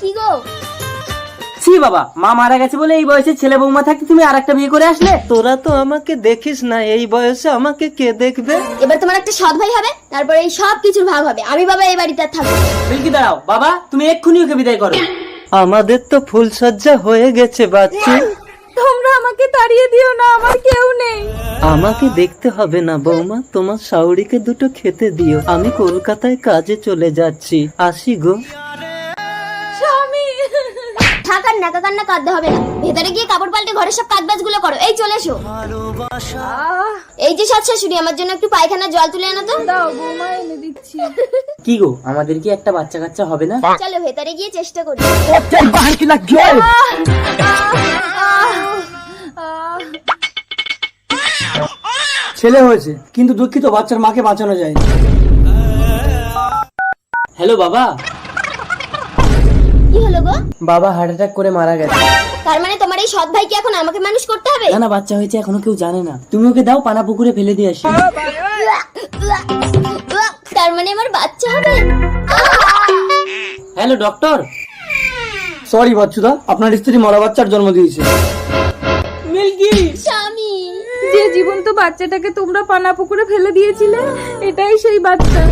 কি গো? ছি বাবা, মা মারা গেছে বলে এই বয়সে ছেলে বৌমা থাকতে তুমি আরেকটা বিয়ে করে আসলে। তোরা তো আমাকে দেখিস না, এই বয়সে আমাকে কে দেখবে? এবার তোমার একটা সৎ ভাই হবে, তারপরে এই সব কিছুর ভাগ হবে। আমি বাবা এই বাড়িতে আর থাকবো না। মিল্কি দাঁড়াও বাবা, তুমি এক্ষুনি ওকে বিদায় করো। আমাদের তো ফুলসজ্জা হয়ে গেছে বাচ্চু। তোমরা আমাকে তাড়িয়ে দিও না, আমার কেউ নেই। আমাকে দেখতে হবে না বৌমা, তোমার শাওরিকে দুটো খেতে দিও। আমি কলকাতায় কাজে চলে যাচ্ছি, আসি গো। স্বামী, ঠাকার নাকা কান্না কাঁদতে হবে না। ভেতরে গিয়ে কাপড় পাল্টে ঘরের সব কাজবাজ গুলো করো। এই চলে এসো। এই যে সৎ শাশুড়ি, আমার জন্য একটু পায়খানার জল তুলে আনো তো। দাও, বৌমা এনে দিচ্ছি। কি গো, আমাদের কি একটা বাচ্চা কাচ্চা হবে না? চলো ভেতরে গিয়ে চেষ্টা করি। ছেলে হয়েছে, কিন্তু দুঃখিত বাচ্চার মাকে বাঁচানো যায়। হ্যালো বাবা। কি হলো গো? বাবা হার্ট অ্যাটাক করে মারা গেছে। তার মানে তোমার এই সৎ ভাইকে এখন আমাকে মানুষ করতে হবে? না না, বাচ্চা হয়েছে এখনো কেউ জানে না। তুমি ওকে দাও, পানা পুকুরে ফেলে দিয়ে আসি। তার মানে আমার বাচ্চা হবে? Hello doctor. সরি বাচ্চুদা, আপনার স্ত্রী মরা বাচ্চার জন্ম দিয়েছে। মিল্কি। স্বামী, যে জীবন্ত বাচ্চাটাকে তোমরা পানা পুকুরে ফেলে দিয়েছিলে, এটাই সেই বাচ্চা।